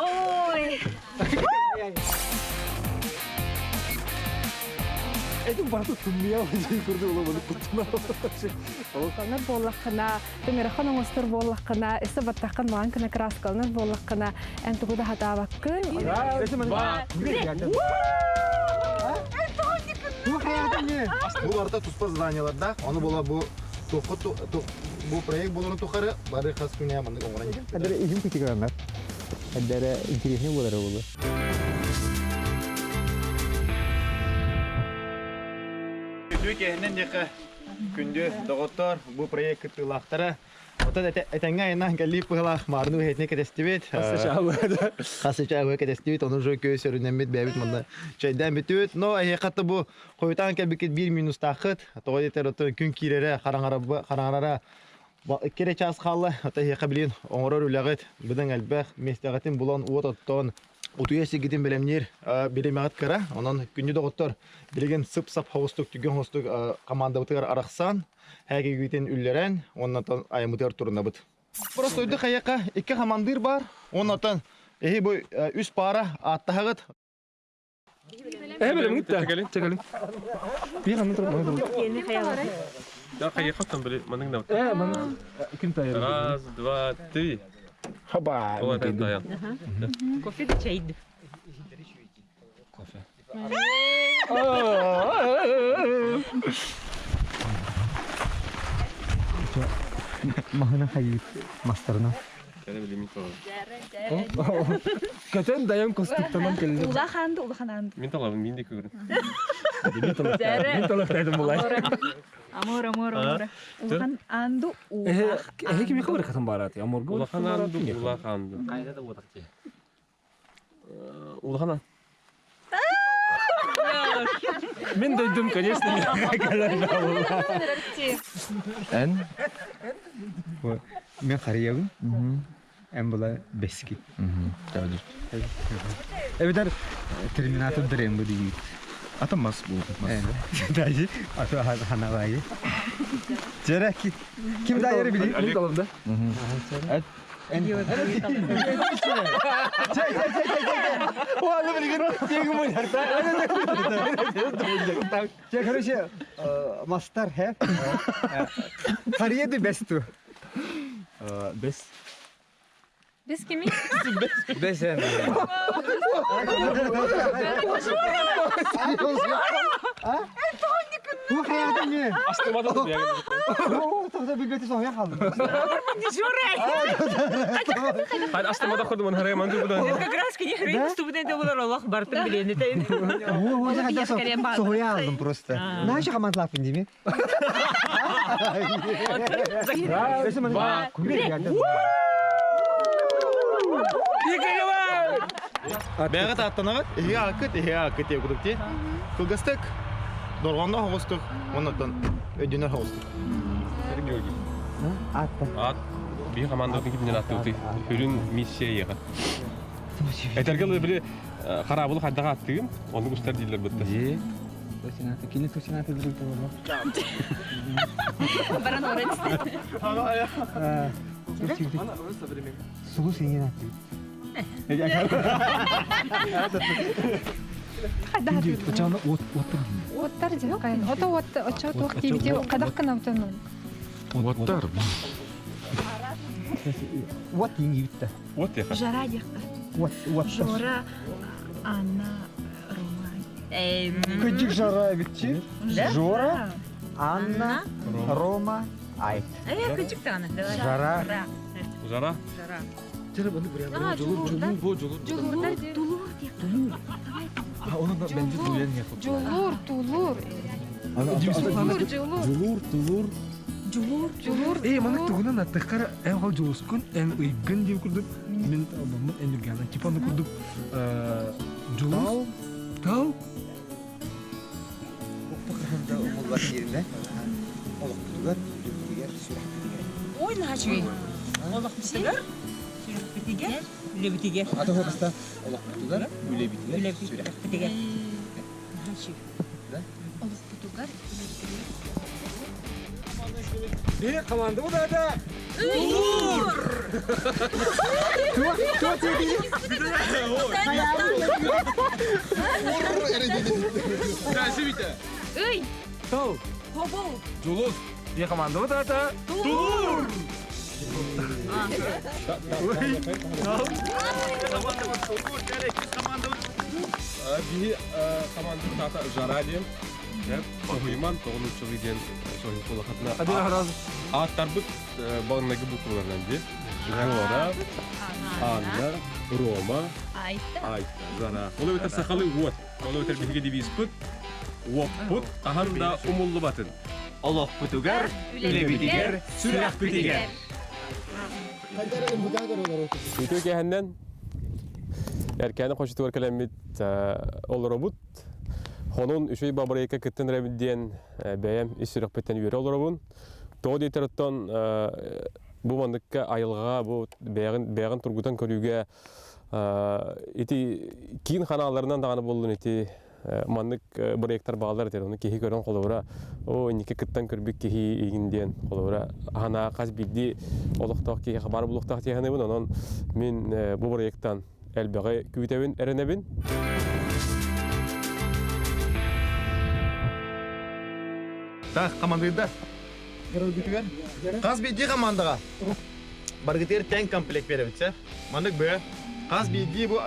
Ой. Itu baru dunia masih kurdu ulah balik putuna. Kalnar bollaqna, tümiraxan oңостор bollaqna, ese battaqan mağan kına kras kalnar bollaqna, entu kuda hata bakkın. Bu hayatım ne? Bu arada tuspaz zdaniyalарда, onu bola bu bu proyekt bolunu tukarı bari kas dünya mandık onlara. Ada izin piti kanlar. Ada интересный болар болу. Türkiye'nin yakı gündü doktor bu proyekt kıtılaqtara. Otan etenge ayından gelip pıhlaq marnu hetne kedestibit. Kasıçağı kedestibit onun jo köy sörünemit bebit manda. Şeyden bitüt. No haqiqatda bu qoytan kelbikit 1 minus taqıt. Toyter otan gün kirere qarangara kere ças qallı. Ata haqiqabilin oңорор үләгәт бидан әлбәх местәгатин булан уот оттон. Утуясы гидин белемнер белемәгат кара. Онан күнде доктор билеген сып-сап хостук түген хостук команда бутыгар араксан. Хәге гитен үлләрен, оннан аймытыр турында бит. Просто үдә хаяка ике командир бар. Оннан бу үс пара аттагыт. Белем гитте. Чекалин. Bir командир бар. Yeni hayal. Ya hayıkatan böyle manın da. Mana kim tayar? Раз, два, три. Haba. Вот это я. Kofi de çaydı. Mahana hayır masterna. Kere bileyim to. Katen dayan kostuktan keldi. Ulaxandı. Min talabım min de kürün. Zere. Tolaqtaydım bulay. Amor. Ulaxan andu Kimi xabar katan barati? Amor bu. Ulaxanandı, ulaxandı. Qayda da o'taqchi. Ulaxanan. Men dedim, конечно. En? Men qarayabım. En bula beski. Evet, Terminator Dream bu değil. Atamaz bu. Daji, atı hanavayı. Cerak kim daha yeri bilir? Ali Kolumda. Evet. O adam bilgin. Yegi mu yarta? Ya короче, master have. Kariye de best tu. Best. Biz kimi? Best yani. Bu hayatım ne? Astırmada da bir yer. Tabii bilbeti soğuya kaldım. Hayır astırmada koydum onu haraya mandır bu da. Как раз к ней хрен студент булар Аллах бартын билени тейин. Soğuya aldım просто. Ne işe kamat lafın değil mi? Бәгат аттанагат, иһе акыт ягудык ти. Кылгыстык. Дорганда хостук, оннан өдүнөр хостук. Atta. At bir komandırdın kimden attı uti. Hürün missiyaya. Etergel bir karabulu hadda attım. Onu göster diller bitti. Tosinata dulu tuh. Баран орец. Suhu singin hati. Uçağında otur. Оттар жакайын. Ото очо тук тибите кадаккына утанын. Wattar. What tinggi bitta. What ya? Жара якта. What. Жора Анна Рома. Küçük jara bitçi. Jora, Anna, Roma, Ayt. Küçük tane. Jara. Zara. Cara bana buraya buraya Julur. Ha onu da bence duyan yapıp. Julur, tulur. Julur. Mana tuğunan attıkara en hal juluskun en uygun diye kurduk. Min abamın en uygun. Kipan da kurduk. Julus. Tau. Bakırhanda umullar yerine. Olak tutular. Oyna haçvi. Allah bitiger. Sürüp bitiger. Üle bitiger. Atau hasta olak tutular. Üle bitiler. Üle bitiger. Haçvi. Allah bitiger. Bir komanda bu da. Ый, Тол. тобол. Julus. Bir komanda bu da. Dur. Bir команда тата жара дем. Деп, Ойман 9-нчы ден союз колакатына. Hadi раз. Аттар бит багынагы буквалардан ди. Жора, Анна, Рома, Айта, Жара. Олар бит сахалы вот. Олар бит биге дивиспут. Воппут, аханда умуллу батын. Олох бутугар, үлебитигер, сүрәк битигер. Үтө кehenden эркәне кошытыр кәләмит олоробут. Хонун үшөй бабарайка кеттен рәбидден бәям исерек беттен юре олоробун. Тоди терттон бу мандыкка айылга бу бәягын тургутан көрүгә ити кин ханаларынан даганы болдун ити мандык бер гектар багалар тер, уну кихи көрөн колобура. О, нике кыттан көрбүк кихи игинден колобура. Ана каз бидди олуктак кихи бар булуктак тегене бун, онон мен бу проекттан элбеге күйтебин, эренебин. Так, командыда. Каз бидди командаға. Баргытер тен комплект беребитсе. Мандык бö. Каз бидди бу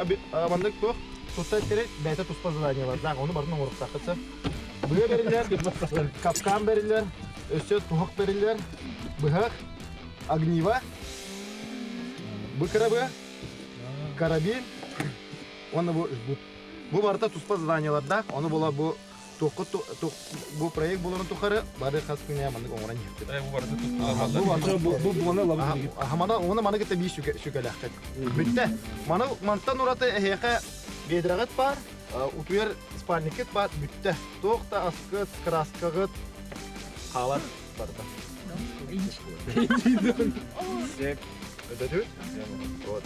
мандык тох. Тутта терек бәйте туспа задание бар. Зак, оны бардын орукта кытса. Бö берилер, капкан берилер, өсө тухак берилер. Быхак, огнива. Быкыра бö. Карабин. Оны бу барда туспа заданияларда, оны бола бу bu proyekt bulanın tukarı bari kas güneye mandık oğran yıktı. Bu bana labı gibi. Hamada ona mana gitti bir şükelahket. Bitti. Mana mantan uratı heyke geydragat var. Utuyer spalniket var. Bitti. Toqta askıt, kraskagıt halat barda. Zek. Ödedü? Evet.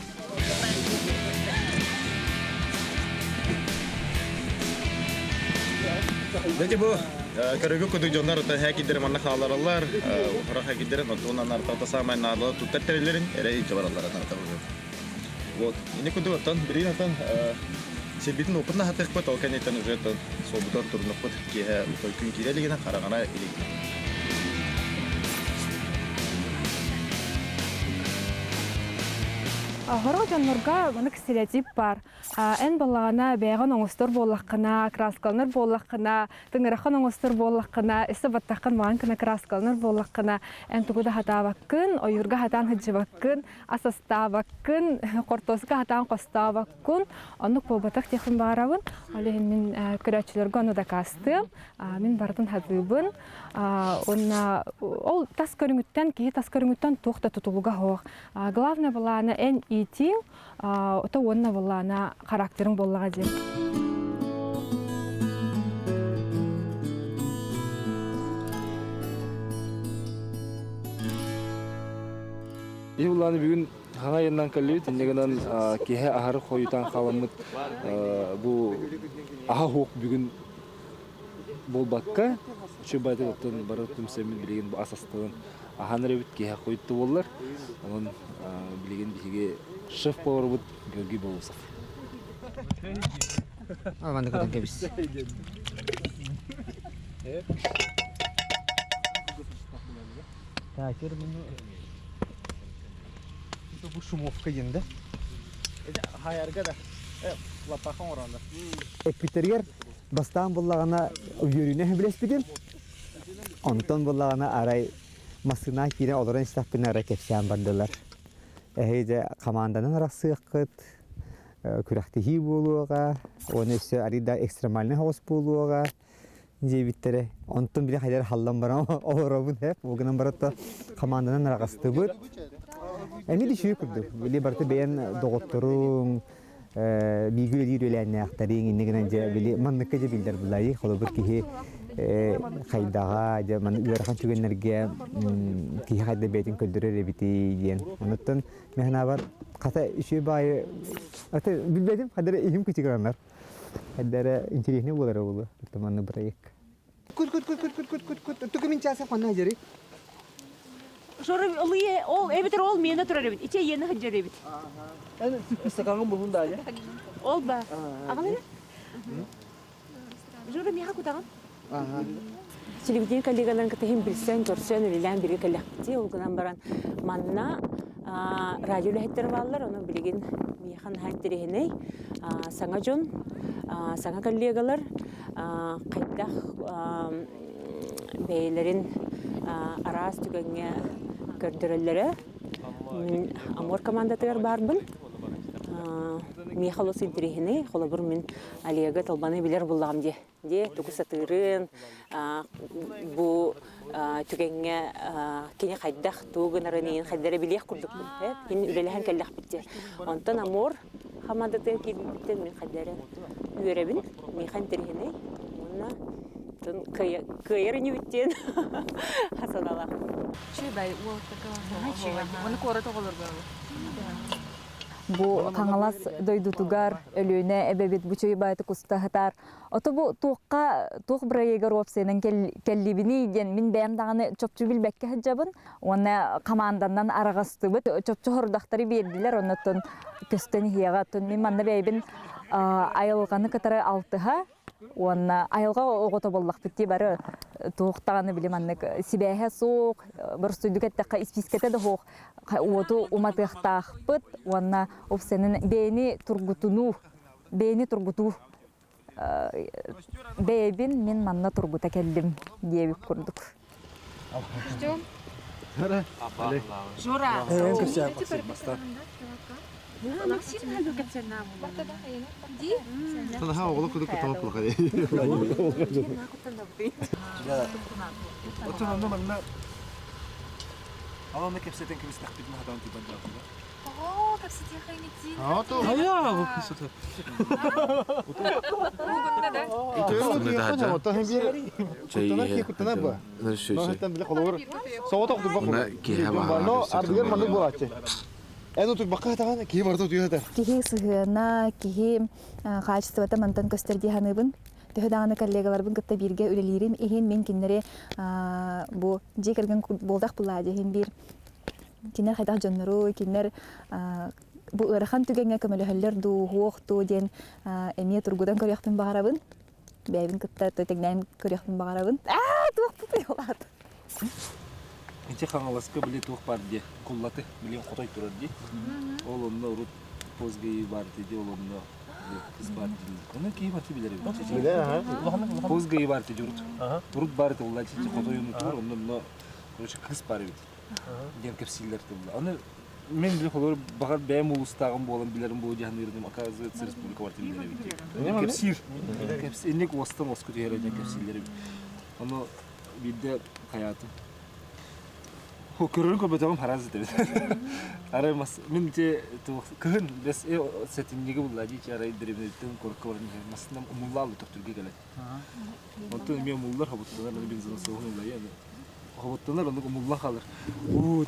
Jadi bu kerja kudu jonar atau hakidir mana kalarlar, orang hakidirin atau nanar tata sama nado tutar terlirin, era itu baranglar nanar tahu. Вот, ini kudu atan beri atan sebitin open lah hatek pot, oke nih tan udah tan sobutan turun pot kia untuk kun kira lagi nak karangana ini. Хороо жанрга мына стереотип бар. Эн балагана бәяган оңостор боллаккына, краскалнар боллаккына, тыңырахан оңостор боллаккына, эсе баттаккан маган кына краскалнар боллаккына, эн тугуда хатабаккын, ойурга хатан хыджыбаккын, асастабаккын, кортоска хатан костабаккын, онук болбатак техин барабын. Оле мен көрөчүлөргө аны да кастым. Мен бардын хадыбын. Онна ол тас көрүңүттөн, ки тас көрүңүттөн тохта тутулуга хок. Главное балана эн итин, ото онна балана характерин боллага деп. Ивланы бүгүн хана яндан каллыбыт, иннегенен кеһе ахары коютан каламыт бу аха хук бүгүн болбакка чөбайтыгыттан барытым семин билеген бу асастыгын аханырыбыт кеһе коютту боллар. Онун билеген бихиге шеф поварбыт Георгий Болосов. Манда кадан кебис. Такер муну bu şumofka yende. Hayarga da lapakon oranda. Ekbiterger bastan bullagana yürüne bilesbidim. Ondan bullagana aray masına kine olaran istafına rakepsen bardılar. Heyce komandanın arasıqıt küraktihi buluğa, onu ise arida ekstremalne havas buluğa. Jebittere ondan bile hayır hallan bara orabun hep bugün baratta komandanın arasıqıt bu. Emi düşüyor kurdu. Böyle barda beyan doktorun bilgi veriyorlar aktarın innegence böyle mantıklıca bildir bulayı. Kolobur ki kaydağa, man üyerhan çögenlerge ki hayda beytin köldürür biti diyen. Ondan mehna var. Kata işe bay. Hatta bilmedim. Hadere ihim küçükler. Hadere incelihne bular oğlu. Temanı bırak. Kut. Tu kimin çasa kona jeri? Жора ылые ол эбитер ол мені турар эбит. Иче ені хыджар эбит. Стаканын болун да эле. Ол ба. Агалары? Жора миха кутаган? Телевидение коллегаларын кытыхин билсен, көрсен, үлелен бири коллектив, олгынан баран манна радио лехеттер баллар, оны билеген михан хайттерехиней, саңа жон, саңа коллегалар, кайдах бейлерин арас түгенге көрдөрөллөрө, амор командатыгар барбын. Михалос интерехиней, холобур мен Олега Толбаны билер буллагам де тугусатырын бу түгенге кине кайдах тугынарын хайдары билех курдук. Ин үлелеген келлах битте. Онтан амор командатыгар кирбиттен мен хайдары үйрөбүн. Михан интерехиней. Муна тон кайыр не биттен. Хасадала. Чебай, вот такая. Оны корото болорго. Бу каңалас дойдутугар өлүнө эбебит бучой байты кустахатар. Ото бу тук брайгар опсенен келлибини ден мин бэндаганы чопчу билбекке хаджабын. Оны командандан арагастыбыт чопчу хордактары бердилер. Оннотон көстөн хиягатын мин манда бейбин айылганы катары 6-га. Оны айылга огото боллак битти бары туктаганы билеманнык сибэхэ сук бір студикеттакка испискете да хок уоту уматыхтахпыт оны опсенин бени тургуту бейбин мен манна тургута келдим дебип курдук. Жора. Тана ха оглок кудук тамак булган. Отон анда манна ала кепсетен кебис тахбит мадан тибан жакында. О, как сидя хайнити. то. Ая, бу кисете. Кихи сыгына, кихи качеството мантан көстөрди ханыбын. Төһөдаганы коллегаларбын кытта бирге үлелирим. Эхин мен киннере бу жекерген болдак булади. Эхин бир кинер хайдак жоннору, кинер бу ырахан түгенге көмөлөһөллөр ду хуохту ден эмие тургудан көрөкпүн багарабын. Бэйбин кытта төтегнен көрөкпүн багарабын. Туохту юлат. Инче каңаласка биле тух бар ди. Куллаты билен котой турар ди. Ол онно урут позгей бар ди, ол онно кыз бар ди. Оны кийим ати билер. Позгей бар ди урут. Урут бар ди улла чичи котой унутур, онно короче кыз бар ди. Ден кепсиллер тулла. Аны мен биле холор багар бэм улустагым болом билерим бу жаһанырдым оказывается республика бар ди билер. Кепсир. Кепсилник остан оскут ере кепсиллер. Аны бидде хаятым. Көрөрүн көбөтөгүм хараз деп. Ары мас мен те кын бес сетинниги буллади чарай дребнеттен коркорын маснам умуллалы токтурге келет. Онто мен муллар хабыттылар бензин соғын лай яны. Хабыттылар аны умулла калыр.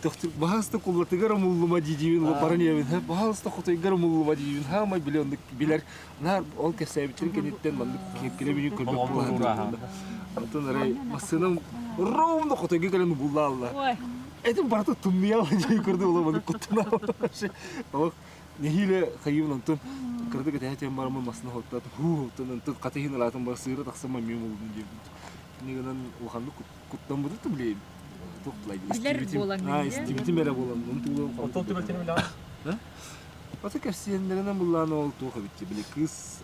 Токтур баста куллатыгар муллума дижибин бараньябин. Баста хотойгар муллума дижибин. Хамай билендик билер. Нар ол кесебитин кенеттен мандык келебин көрбөк булат. Онто рай масынам ровно хотойгар келен буллалла. Это барта туммия вади көрдө болом куттуна. Ох, нехиле хайым антон көрдө кете тем бармын масына хоттат. Тон катыхин алатын бар сыйры таксама мен болдум деп. Негенен уханды куттан буду ту билейм. Топлайды. Билер болам. Истибити мере болам. Отол түбөлтени биле. Ата кепсиендеринен булланы ол тоха битти биле кыз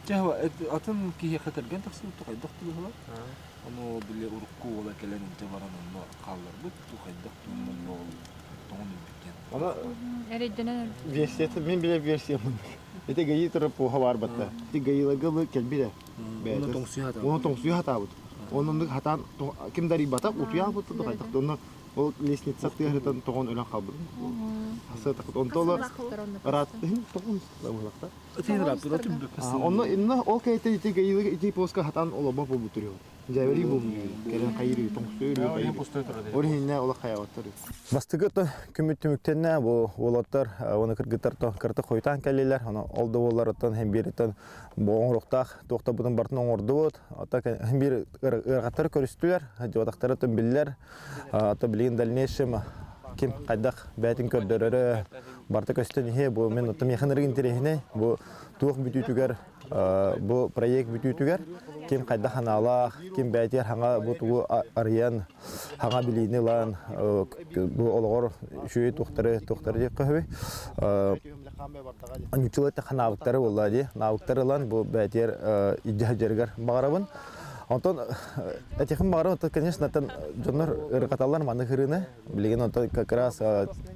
Жава атын кие хатырген таксы тукай доктор була. Оно биле урукку ола келен жабаранын каллар бут тухайдык тумун тоңун биткен. Ана Эредденен версияты мен биле версиямын. Эте гайы турып пуха бар батта. Ти гайылагы бу келбире. Оны тоңсуя Оны тоңсуя хатабыт. Онун хатан ким дари батак утуя бут кайдык. Оны ол лестница тыгырдан тогон өлөн кабыл. сытак онтоло рат тоғын лавлакта. Онно инна ол кейте ити поска хатан олоба бу бутурио. Жабери бу керен кайры тоңсөөрү. Оринне ола каябаттыр. Бастыгыты күмүттүмүктенне бу олоттар оны кыргыттар карта койтан келелер. Аны олды болларыттан hem беритен боңруктак токта бутун бартын оңордубут. Ата hem бир ыргаттар көрүстүлөр. Жабадактарын биллер. Ата билген дальнейшем ким кайдак бәтин көрдөрөрө барты көстөн хе бу мен отом яхынырын интерехне бу тук бүтүтүгөр бу проект бүтүтүгөр ким кайда ханала ким бәтер ханга бу ту арыян ханга билини лан бу олгор шуй туктары деп кахбы анчулата ханавыктары боллади навыктары лан бу бәтер иҗаҗергер багарабын. Антон этихим багарабын, конечно, тан жоннор ыргаталар маны хырыны билген ото как раз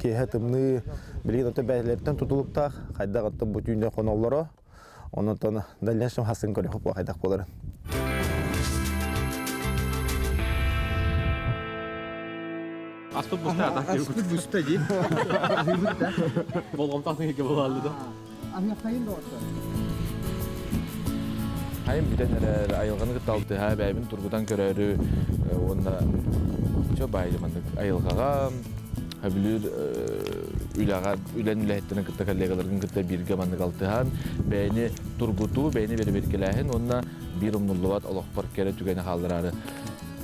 кехетимны билген ото бәйлерден тутулуктак кайда ото бу түйүндө коноллоро онотон дальнейшем хасын көрөп кайдак болор. Аспыт буста ди. болгомтакты эке болалды да. Аны кайын да Hayım bilenler ayılganı gıtaldı ha bәйбин тургудан көрөрү онда чо байрымандык айылгага хабилер үлага үлен үлеттен кытта коллегаларын кытта бирге мандык алтыхан бәйни тургуту бәйни берберкеләһен онна бир умнуллуат олоқпар кере түгәне халдырары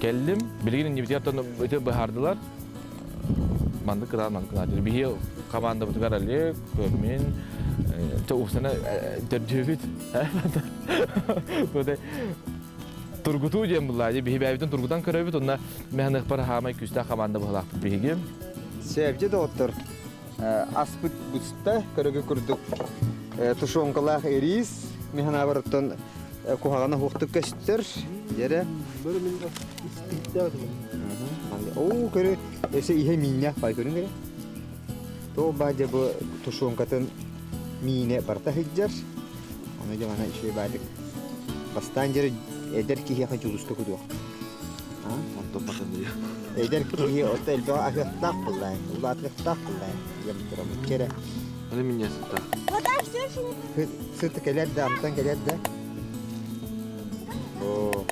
келдим билген небитяттан өтө бахардылар мандык кыдан бие команда бутгар але көрмен Усана дөрҗөбит. Тоде тургуту дем булады. Бибәбитен тургудан көрөбит. Онда мәхнәк пар хамай күстә команда булак бигем. Сәбҗе доктор. Аспыт буста көрөгө күрдүк. Тушонкалах эрис механа бартын кухагана хуктук кестер. Жере. Бер минут истиктә. О, көрө эсе ihe миня фай көрүнгө. То баҗа бу тушонкатын Mine parta hijjar, ona jamana işe badik. Pastancere eder ki hiya jurustu kudu. Ha, onto bakın diyor. Eder ki hiya otel ba ahya takılay, ulat takılay. Yam turam kere. Hani minnya sita. Sıt keler de amtan keler de. O.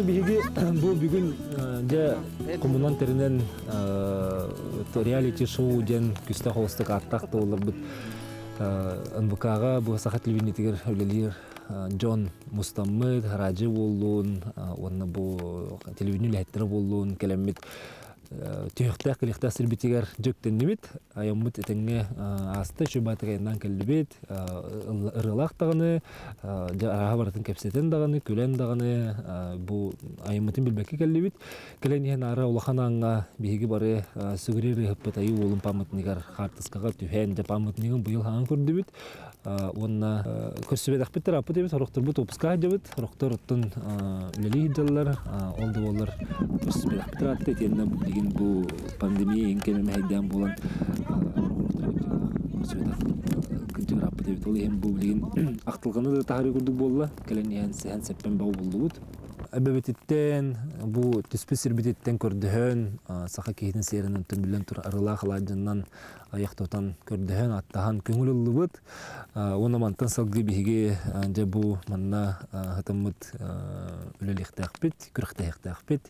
Bihigi bu bugün de komunan terinen reality show den küste hostuk artak da olabilir. Anbukaga bu sakat libinitiger öylelir John Mustammed haracı olun, onun bu televizyon lehetleri olun, kelamet tüyükte kılıkta sirbitiger jökten nimit, ayamut etenge astı şu batırından kelbet, ırılak dağını, arabaratın kapseten dağını, külen dağını, bu ayamutun bilbeki kelbet, kelen yehen ara ulakhananga bihigi bari sügüreri hıppatayı olun pamutnigar hartıskaga tühen de pamutnigan bu yıl hangi kürdübüt, onna körsübet akbettir apı debit, horoktur bu topuska debit, horoktur ottun üleli hiddalar, oldu bollar körsübet akbettir attı etiyenden bu pandemiya enkeme haydan bolan körsübet apı debit olu hem bu bilgin aktılgını da tahri kurduk bolla, kelen yani sen seppen bağ bulduk. Ebebetitten bu tüspü sirbitetten kördühön, sağa kehidin serinin tümbilen tur arıla halacından ayaktotan kördühön attahan köngül ılıbıt. Ona mantan salgı bihige anje bu manna hatamut üleliktäkbit, kürüktäkbit.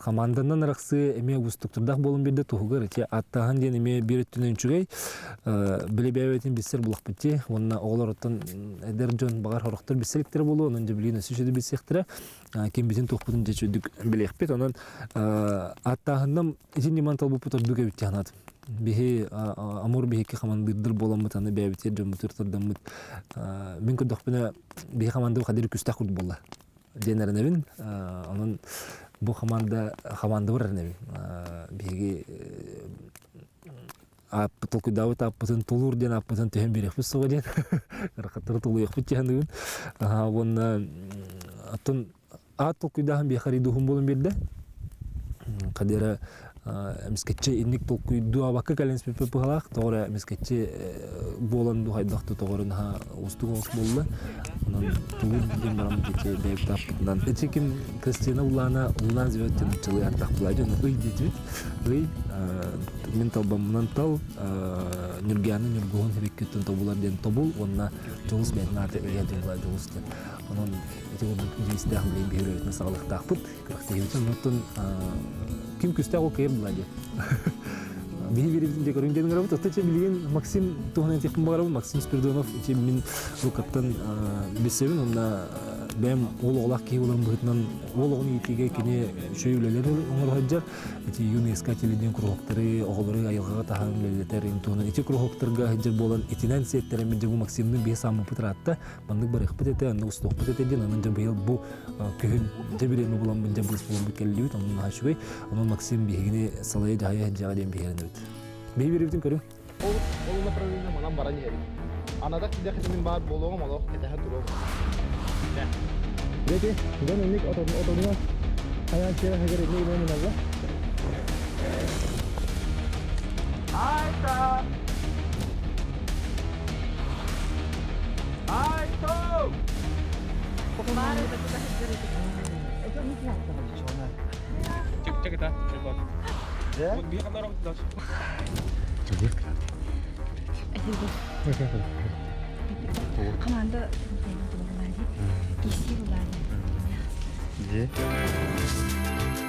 Komandandan araqsı eme ustukturdaq bolun berdi tuğugar. Attahan den eme berettinen çügey bilebeybetin bisser bulaq bitti. Ona oğlar otan ederjon bagar horoktor bisseliktere bolu. Onun cebilini süşedi bissektere. Kim bitin tuğputun geçödük bilekbet. Onun attahandan ikinci mantal bu putorduk ebitti hanat. Bihi amur bihi ki komandırdır bolanmıt anı beybetir jon muturdamıt. Min ködükbüne bihi komandı kadir küstah kurdu bolla. Jenerin evin. Onun bu komanda var ne bigi apıtıl kudavut apıtın tulur den apıtın tühen birek pus soğuyen rakatır tulu yok bitçen dün ona atın atıl kudahan bir haridu humbulun bir de kadere мискетче инник толкуй дуабакка каленс пепе пыгалах тоора мискетче болан дуайдахты тоорунха устугос болла онан тугу дем барам дете бек таптан эчеким Кристина улана улан зветен чылы артак булайдын ый дете ый мен талбамнан тал нурганы нургон хереккеттен тобулар ден тобул онна жолус бетнарда ыядын булайды усты онан этегон жистах билен берет насалык тахпыт кырактыгын нотон ким күстәгө кем булайды бирибирибин декоринген грабы тотче билген Максим тухнен техим барабы Максим Спирдонов ичи мин рукаттан бесевин онна бем ологлак ки улам бытнан ологны итиге кине шөйлелер оңор хаҗар ити ЮНЕСКО теледен кургоктары оголары айылга таһан лелетер интуны ити кургокторга хаҗар болан итинен сеттере мен жегу Максимны бесамы пытратта бандык бар ихпет эте аны устук пет эте анан жабыл бу көһүн жебелеме булам мен жабылыс булам бикелли анан хашвей анан Максим бигине салай дая хаҗага дем бигерен бейбирибдин көрүм ол направление манан баран ери анада кидехи мен бар болгом олох кидехи туру Jadi, dan ini otonya kayak cewek hajar ini mana? Cek kita. Ya? Dia kan orang das. Команда isi bulan. Jadi.